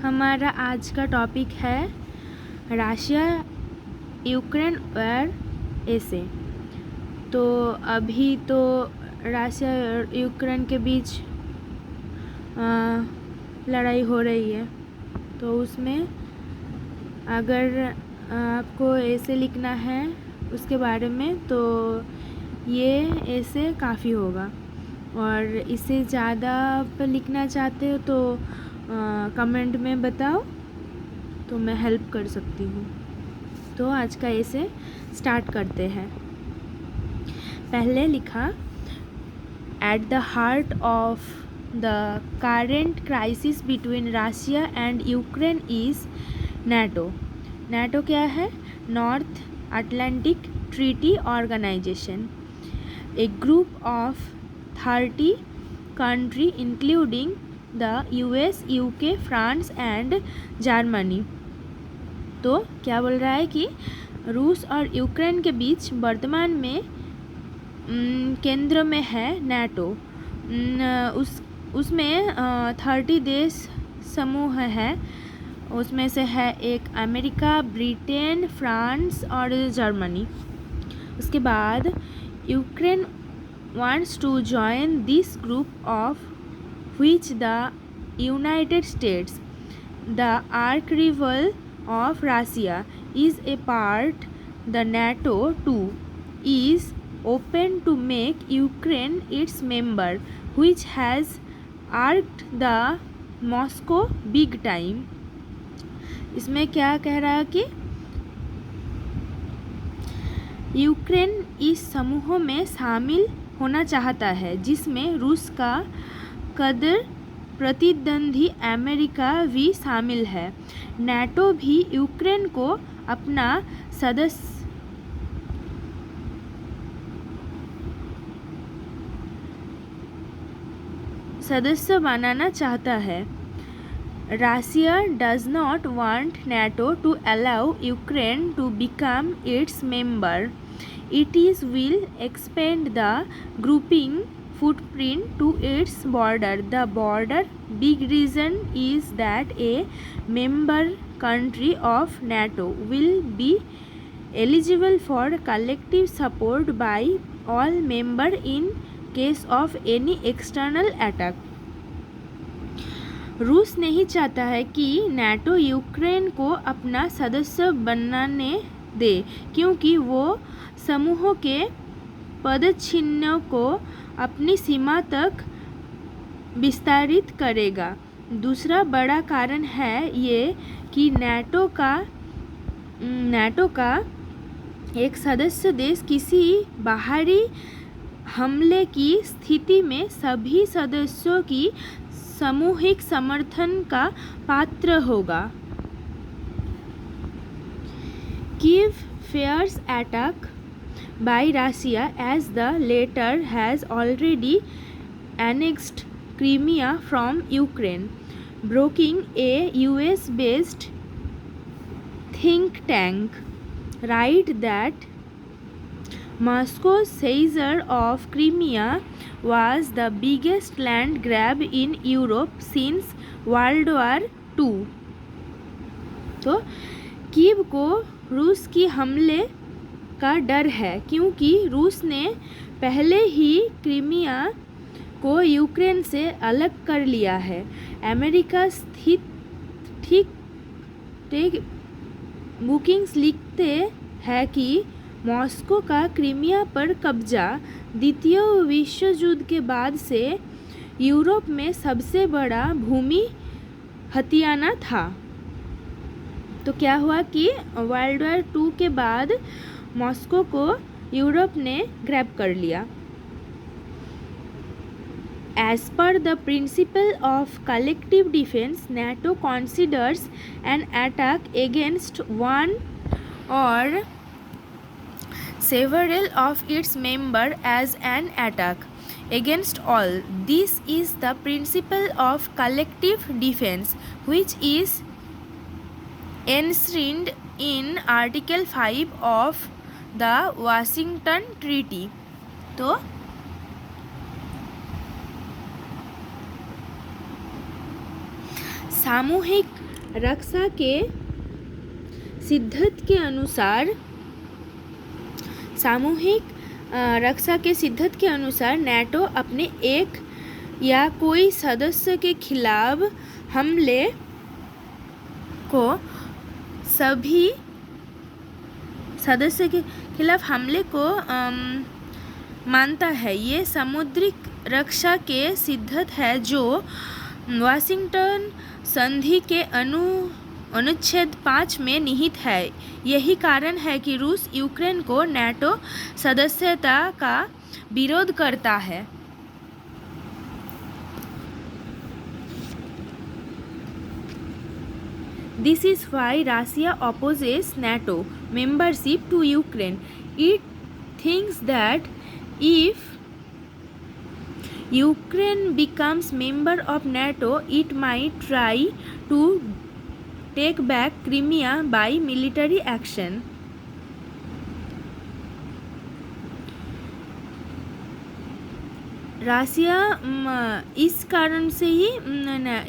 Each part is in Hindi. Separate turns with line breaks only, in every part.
हमारा आज का टॉपिक है रशिया यूक्रेन वॉर ऐसे। तो अभी तो रशिया और यूक्रेन के बीच लड़ाई हो रही है। तो उसमें अगर आपको ऐसे लिखना है उसके बारे में तो ये ऐसे काफ़ी होगा, और इससे ज़्यादा आप लिखना चाहते हो तो कमेंट में बताओ तो मैं हेल्प कर सकती हूँ। तो आज का ऐसे स्टार्ट करते हैं। पहले लिखा, at the heart of the current crisis between Russia and Ukraine is NATO. NATO क्या है? North Atlantic Treaty Organisation, a group of 30 countries including the US, UK, France and Germany. तो क्या बोल रहा है कि रूस और यूक्रेन के बीच वर्तमान में केंद्र में है नाटो। उसमें 30 देश समूह है। उसमें से है एक अमेरिका, ब्रिटेन, फ्रांस और जर्मनी। उसके बाद Ukraine wants to join this group, of which the United States, the arch-rival of Russia, is a part. The NATO too is open to make Ukraine its member, which has irked the Moscow big time. इसमें क्या कह रहा है कि यूक्रेन इस समूह में शामिल होना चाहता है जिसमें रूस का कद्र प्रतिद्वंदी अमेरिका भी शामिल है। नाटो भी यूक्रेन को अपना सदस्य बनाना चाहता है। Russia does not want NATO to allow Ukraine to become its member. It will expand the grouping footprint to its border. The border big reason is that a member country of NATO will be eligible for collective support by all members in case of any external attack. रूस नहीं चाहता है कि नाटो यूक्रेन को अपना सदस्य बनाने दे, क्योंकि वो समूह के पदचिह्नों को अपनी सीमा तक विस्तारित करेगा। दूसरा बड़ा कारण है ये कि नाटो का एक सदस्य देश किसी बाहरी हमले की स्थिति में सभी सदस्यों की सामूहिक समर्थन का पात्र होगा। Kyiv fears attack by Russia as the latter has already annexed Crimea from Ukraine. Brookings, a US-based think tank, writes that Moscow's seizure of Crimea was the biggest land grab in Europe since World War II. तो कीव को रूस की हमले का डर है, क्योंकि रूस ने पहले ही क्रीमिया को यूक्रेन से अलग कर लिया है। अमेरिका स्थित ठीक बुकिंग्स लिखते हैं कि मॉस्को का क्रीमिया पर कब्जा द्वितीय विश्व युद्ध के बाद से यूरोप में सबसे बड़ा भूमि हथियाना था। तो क्या हुआ कि वर्ल्ड वॉर 2 के बाद मॉस्को को यूरोप ने ग्रैब कर लिया। As per the principle of collective defense, NATO considers an attack against one or several of its members as an attack against all. This is the principle of collective defense, which is enshrined in Article 5 of the Washington Treaty. तो सामूहिक रक्षा के सिद्धांत के अनुसार सामूहिक रक्षा के सिद्धांत के अनुसार नाटो अपने एक या कोई सदस्य के खिलाफ हमले को सभी सदस्य के खिलाफ हमले को मानता है। ये सामुद्रिक रक्षा के सिद्धांत है जो वाशिंगटन संधि के अनुच्छेद 5 में निहित है। यही कारण है कि रूस यूक्रेन को नाटो सदस्यता का विरोध करता है। This is why Russia opposes NATO membership to Ukraine. It thinks that if Ukraine becomes member of NATO, it might try to take back Crimea by military action. रसिया इस कारण से ही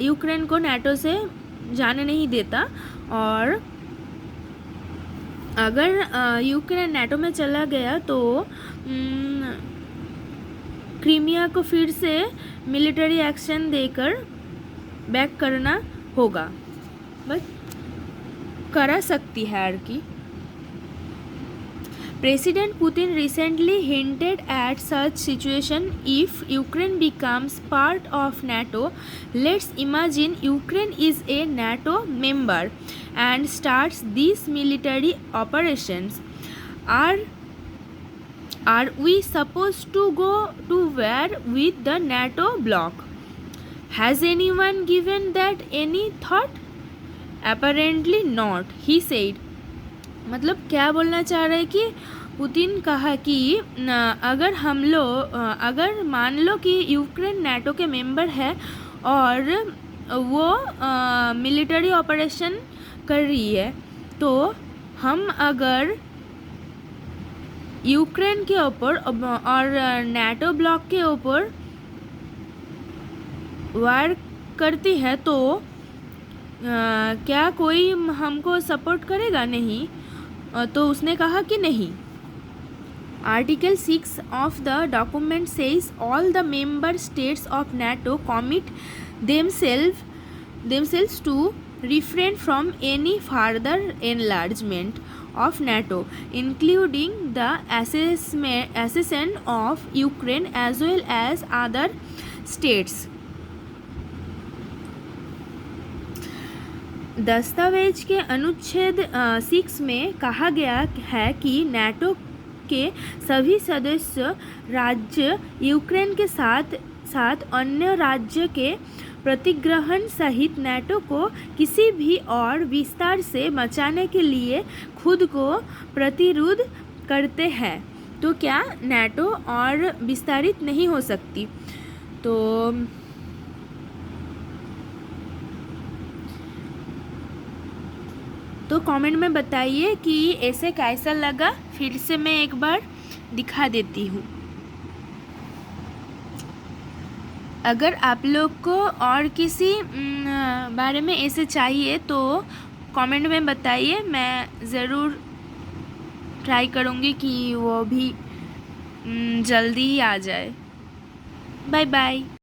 यूक्रेन को नाटो से जाने नहीं देता, और अगर यूक्रेन नाटो में चला गया तो क्रीमिया को फिर से मिलिट्री एक्शन देकर बैक करना होगा, बस करा सकती है Archie. President Putin recently hinted at such situation if Ukraine becomes part of NATO. Let's imagine Ukraine is a NATO member and starts these military operations. Are we supposed to go to war with the NATO bloc? Has anyone given that any thought? Apparently not, he said. मतलब क्या बोलना चाह रहे हैं कि पुतिन कहा कि अगर मान लो कि यूक्रेन नाटो के मेंबर है और वो मिलिट्री ऑपरेशन कर रही है, तो हम अगर यूक्रेन के ऊपर और नाटो ब्लॉक के ऊपर वार करती है तो क्या कोई हमको सपोर्ट करेगा? नहीं। तो उसने कहा कि नहीं। Article 6 of the document says all the member states of NATO commit themselves to refrain from any further enlargement of NATO, including the accession of Ukraine as well as other states. दस्तावेज के अनुच्छेद 6 में कहा गया है कि नाटो के सभी सदस्य राज्य यूक्रेन के साथ अन्य राज्य के प्रतिग्रहण सहित नाटो को किसी भी और विस्तार से बचाने के लिए खुद को प्रतिरोध करते हैं। तो क्या नाटो और विस्तारित नहीं हो सकती? तो कमेंट में बताइए कि ऐसे कैसा लगा। फिर से मैं एक बार दिखा देती हूँ। अगर आप लोग को और किसी बारे में ऐसे चाहिए तो कमेंट में बताइए, मैं ज़रूर ट्राई करूँगी कि वो भी जल्दी ही आ जाए। Bye bye.